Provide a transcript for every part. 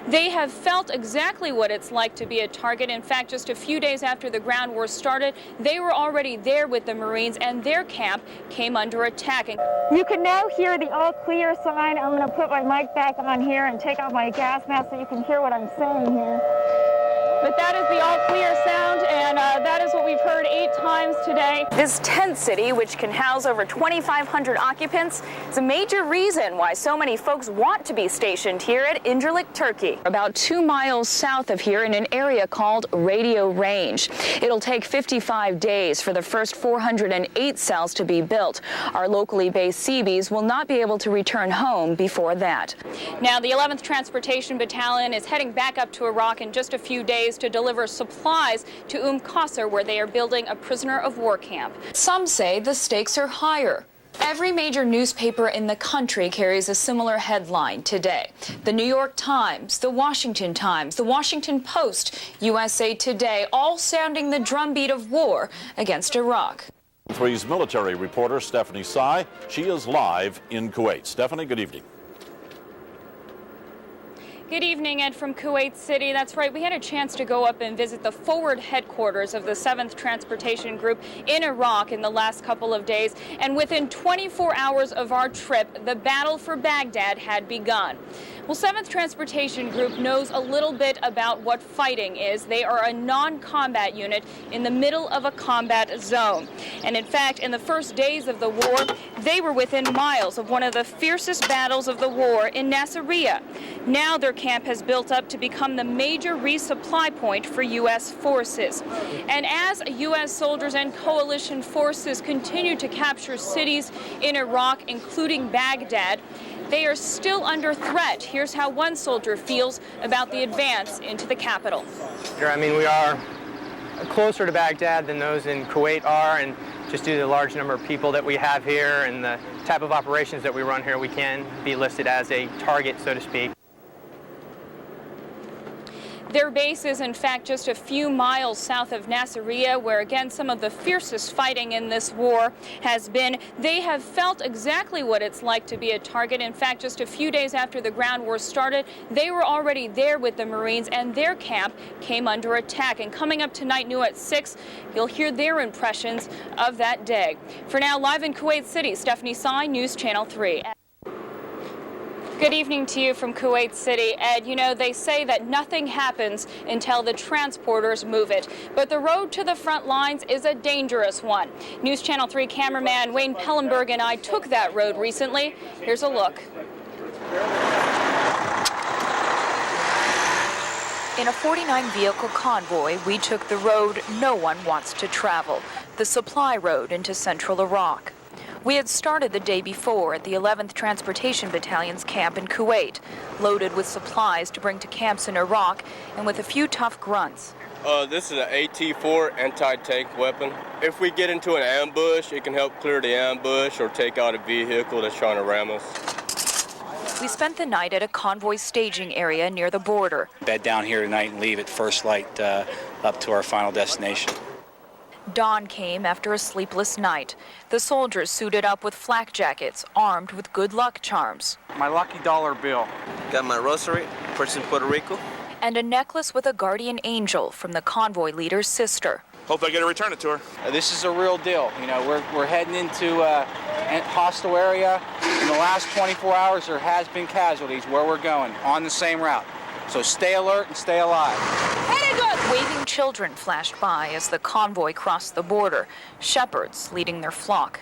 They have felt exactly what it's like to be a target. In fact, just a few days after the ground war started, they were already there with the Marines, and their camp came under attack. You can now hear the all clear sign. I'm going to put my mic back on here and take off my gas mask so you can hear what I'm saying here. But that is the all clear sound, and that is what we've heard 8 times today. This tent city, which can house over 2,500 occupants, is a major reason why so many folks want to be stationed here at Incirlik, Turkey. About 2 miles south of here in an area called Radio Range. It'll take 55 days for the first 408 cells to be built. Our locally based Seabees will not be able to return home before that. Now, the 11th Transportation Battalion is heading back up to Iraq in just a few days to deliver supplies to Qasr, where they are building a prisoner of war camp. Some say the stakes are higher. Every major newspaper in the country carries a similar headline today. The New York Times, the Washington Times, the Washington Post, USA Today, all sounding the drumbeat of war against Iraq. 3's military reporter Stephanie Sy. She is live in Kuwait. Stephanie, good evening. Good evening, Ed, from Kuwait City. That's right, we had a chance to go up and visit the forward headquarters of the 7th Transportation Group in Iraq in the last couple of days, and within 24 hours of our trip, the battle for Baghdad had begun. Well, 7th Transportation Group knows a little bit about what fighting is. They are a non-combat unit in the middle of a combat zone. And in fact, in the first days of the war, they were within miles of one of the fiercest battles of the war in Nasiriyah. Now their camp has built up to become the major resupply point for U.S. forces. And as U.S. soldiers and coalition forces continue to capture cities in Iraq, including Baghdad, they are still under threat. Here's how one soldier feels about the advance into the capital. I mean, we are closer to Baghdad than those in Kuwait are, and just due to the large number of people that we have here and the type of operations that we run here, we can be listed as a target, so to speak. Their base is, in fact, just a few miles south of Nasiriyah, where, again, some of the fiercest fighting in this war has been. They have felt exactly what it's like to be a target. In fact, just a few days after the ground war started, they were already there with the Marines, and their camp came under attack. And coming up tonight, new at 6, you'll hear their impressions of that day. For now, live in Kuwait City, Stephanie Sy, News Channel 3. Good evening to you from Kuwait City. Ed, you know, they say that nothing happens until the transporters move it. But the road to the front lines is a dangerous one. News Channel 3 cameraman Wayne Pellenberg and I took that road recently. Here's a look. In a 49-vehicle convoy, we took the road no one wants to travel, the supply road into central Iraq. We had started the day before at the 11th Transportation Battalion's camp in Kuwait, loaded with supplies to bring to camps in Iraq and with a few tough grunts. This is an AT-4 anti-tank weapon. If we get into an ambush, it can help clear the ambush or take out a vehicle that's trying to ram us. We spent the night at a convoy staging area near the border. Bed down here tonight and leave at first light up to our final destination. Dawn came after a sleepless night. The soldiers suited up with flak jackets, armed with good luck charms. My lucky dollar bill. Got my rosary, purchased in Puerto Rico. And a necklace with a guardian angel from the convoy leader's sister. Hope I get to return it to her. This is a real deal. You know, we're heading into a hostile area. In the last 24 hours, there has been casualties where we're going on the same route. So stay alert and stay alive. Waving children flashed by as the convoy crossed the border, shepherds leading their flock.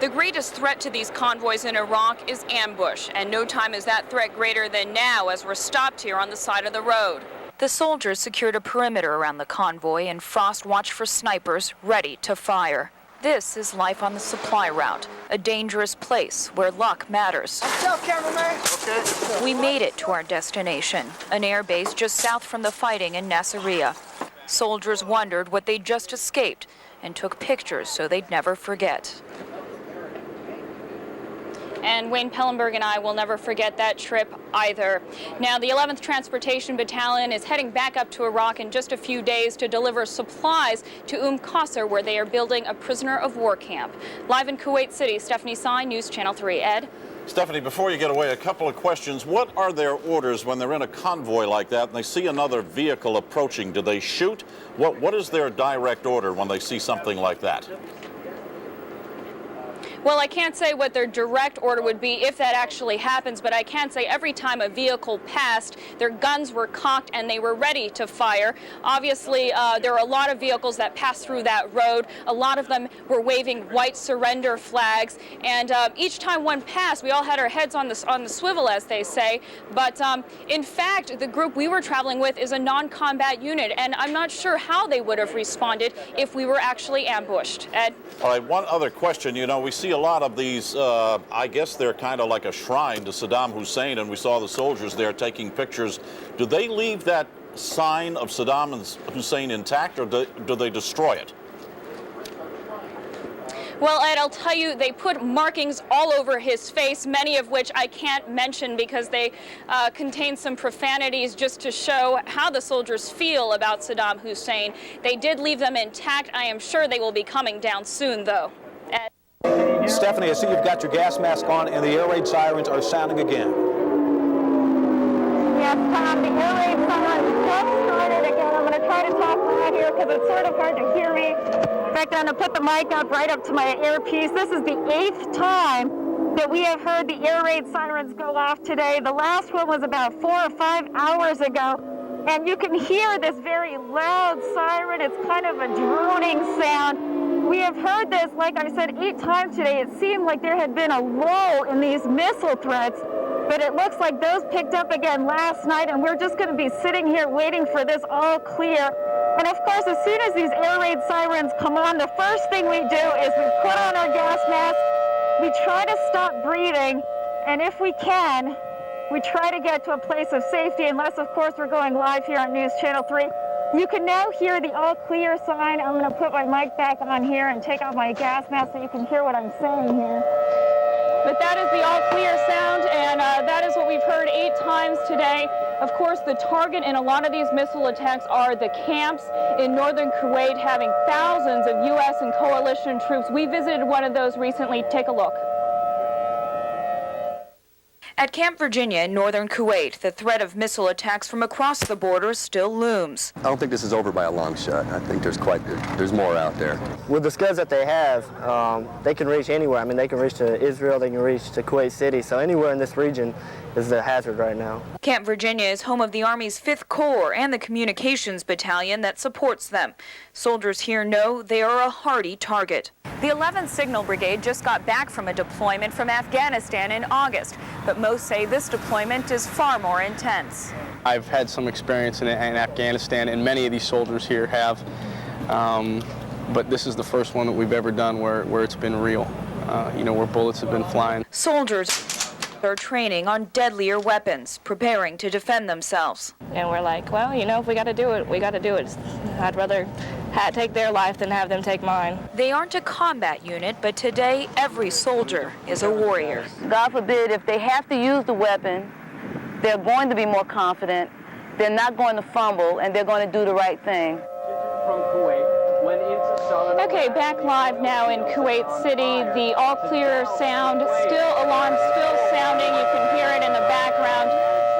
The greatest threat to these convoys in Iraq is ambush, and no time is that threat greater than now as we're stopped here on the side of the road. The soldiers secured a perimeter around the convoy, and Frost watched for snipers ready to fire. This is life on the supply route, a dangerous place where luck matters. Okay. We made it to our destination, an air base just south from the fighting in Nasiriyah. Soldiers wondered what they'd just escaped and took pictures so they'd never forget. And Wayne Pellenberg and I will never forget that trip either. Now, the 11th Transportation Battalion is heading back up to Iraq in just a few days to deliver supplies to Qasr, where they are building a prisoner of war camp. Live in Kuwait City, Stephanie Sy, News Channel 3. Ed? Stephanie, before you get away, a couple of questions. What are their orders when they're in a convoy like that and they see another vehicle approaching? Do they shoot? What is their direct order when they see something like that? Well, I can't say what their direct order would be if that actually happens, but I can say every time a vehicle passed, their guns were cocked and they were ready to fire. Obviously, there are a lot of vehicles that pass through that road. A lot of them were waving white surrender flags, and each time one passed, we all had our heads on the swivel, as they say. But in fact, the group we were traveling with is a non-combat unit, and I'm not sure how they would have responded if we were actually ambushed. Ed? All right, one other question. You know, we see a lot of these, I guess they're kind of like a shrine to Saddam Hussein, and we saw the soldiers there taking pictures. Do they leave that sign of Saddam Hussein intact, or do they destroy it? Well, Ed, I'll tell you, they put markings all over his face, many of which I can't mention because they contain some profanities just to show how the soldiers feel about Saddam Hussein. They did leave them intact. I am sure they will be coming down soon, though. Ed? Stephanie, I see you've got your gas mask on and the air raid sirens are sounding again. Yes, Tom, the air raid sirens just started again. I'm going to try to talk right here because it's sort of hard to hear me. In fact, I'm going to put the mic up right up to my earpiece. This is the 8th time that we have heard the air raid sirens go off today. The last one was about 4 or 5 hours ago. And you can hear this very loud siren. It's kind of a droning sound. We have heard this, like I said, 8 times today. It seemed like there had been a lull in these missile threats, but it looks like those picked up again last night, and we're just going to be sitting here waiting for this all clear. And of course, as soon as these air raid sirens come on, the first thing we do is we put on our gas mask, we try to stop breathing, and if we can, we try to get to a place of safety, unless, of course, we're going live here on News Channel 3. You can now hear the all clear sign. I'm going to put my mic back on here and take off my gas mask so you can hear what I'm saying here. But that is the all clear sound, and that is what we've heard 8 times today. Of course, the target in a lot of these missile attacks are the camps in northern Kuwait, having thousands of U.S. and coalition troops. We visited one of those recently. Take a look. At Camp Virginia in northern Kuwait, the threat of missile attacks from across the border still looms. I don't think this is over by a long shot. I think there's more out there. With the skills that they have, they can reach anywhere. I mean, they can reach to Israel, they can reach to Kuwait City, so anywhere in this region is a hazard right now. Camp Virginia is home of the Army's 5th Corps and the communications battalion that supports them. Soldiers here know they are a hardy target. The 11th Signal Brigade just got back from a deployment from Afghanistan in August, but most say this deployment is far more intense. I've had some experience in Afghanistan, and many of these soldiers here have, but this is the first one that we've ever done where it's been real, where bullets have been flying. Soldiers are training on deadlier weapons, preparing to defend themselves. And we're like, well, if we got to do it, we got to do it. I'd rather take their life than have them take mine. They aren't a combat unit, but today every soldier is a warrior. God forbid, if they have to use the weapon, they're going to be more confident, they're not going to fumble, and they're going to do the right thing. From Kuwait. Okay, back live now in Kuwait City. The all clear sound, alarm still sounding. You can hear it in the background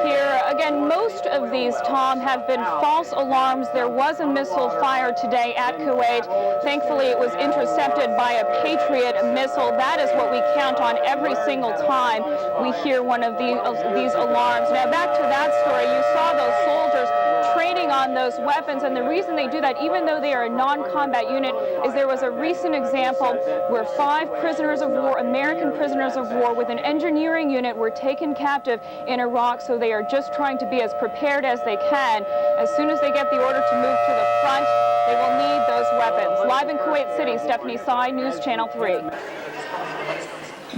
here. Again, most of these, Tom, have been false alarms. There was a missile fired today at Kuwait. Thankfully, it was intercepted by a Patriot missile. That is what we count on every single time we hear one of these alarms. Now, back to that story. You saw those soldiers training on those weapons, and the reason they do that, even though they are a non-combat unit, is there was a recent example where 5 prisoners of war, American prisoners of war with an engineering unit, were taken captive in Iraq, so they are just trying to be as prepared as they can. As soon as they get the order to move to the front, they will need those weapons. Live in Kuwait City, Stephanie Sy, News Channel 3.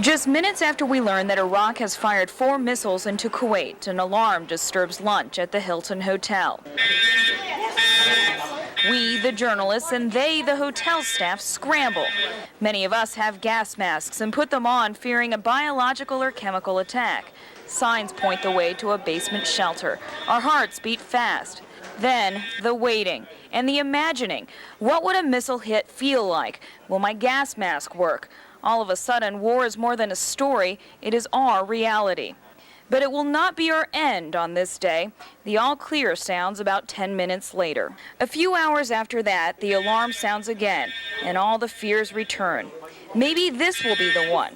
Just minutes after we learn that Iraq has fired 4 missiles into Kuwait, an alarm disturbs lunch at the Hilton Hotel. We, the journalists, and they, the hotel staff, scramble. Many of us have gas masks and put them on, fearing a biological or chemical attack. Signs point the way to a basement shelter. Our hearts beat fast. Then, the waiting and the imagining. What would a missile hit feel like? Will my gas mask work? All of a sudden, war is more than a story, it is our reality. But it will not be our end on this day. The all clear sounds about 10 minutes later. A few hours after that, the alarm sounds again, and all the fears return. Maybe this will be the one.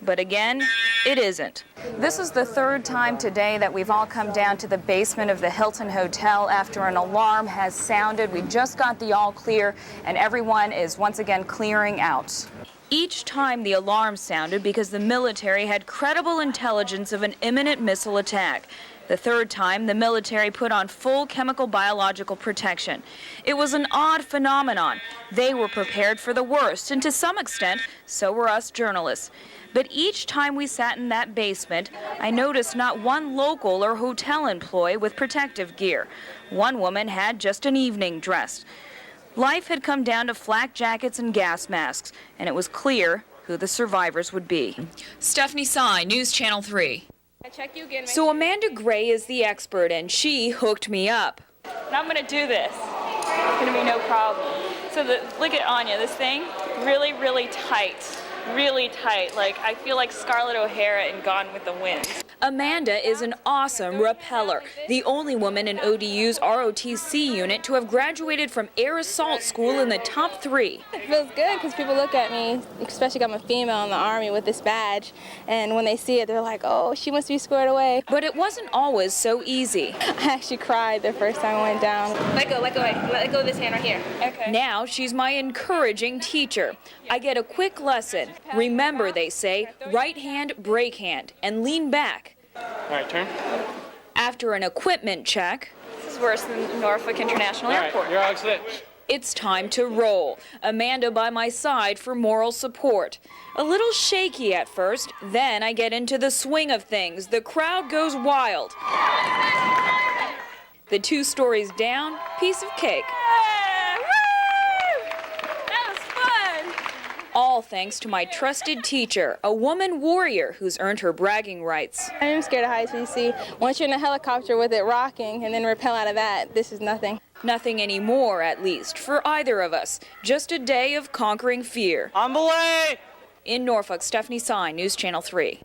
But again, it isn't. This is the third time today that we've all come down to the basement of the Hilton Hotel after an alarm has sounded. We just got the all clear, and everyone is once again clearing out. Each time the alarm sounded because the military had credible intelligence of an imminent missile attack. The third time, the military put on full chemical biological protection. It was an odd phenomenon. They were prepared for the worst, and to some extent, so were us journalists. But each time we sat in that basement, I noticed not one local or hotel employee with protective gear. One woman had just an evening dress. Life had come down to flak jackets and gas masks, and it was clear who the survivors would be. Stephanie Sy, News Channel 3. So Amanda Gray is the expert, and she hooked me up. And I'm going to do this. It's going to be no problem. So look at Anya, this thing, really, really tight. Really tight. Like, I feel like Scarlett O'Hara in Gone with the Wind. Amanda is an awesome rappeller, the only woman in ODU's ROTC unit to have graduated from air assault school in the top 3. It feels good because people look at me, especially I'm a female in the Army with this badge, and when they see it, they're like, oh, she must be squared away. But it wasn't always so easy. I actually cried the first time I went down. Let go of this hand right here. Okay. Now she's my encouraging teacher. I get a quick lesson. Remember, they say, right hand, brake hand, and lean back. All right, turn. After an equipment check, This is worse than Norfolk International Airport. You're all set. it's time to roll. Amanda by my side for moral support. A little shaky at first, then I get into the swing of things. The crowd goes wild. The 2 stories down, piece of cake. All thanks to my trusted teacher, a woman warrior who's earned her bragging rights. I am scared of heights, but you see, once you're in a helicopter with it rocking and then rappel out of that, this is nothing. Nothing anymore, at least, for either of us. Just a day of conquering fear. On belay! In Norfolk, Stephanie Sy, News Channel 3.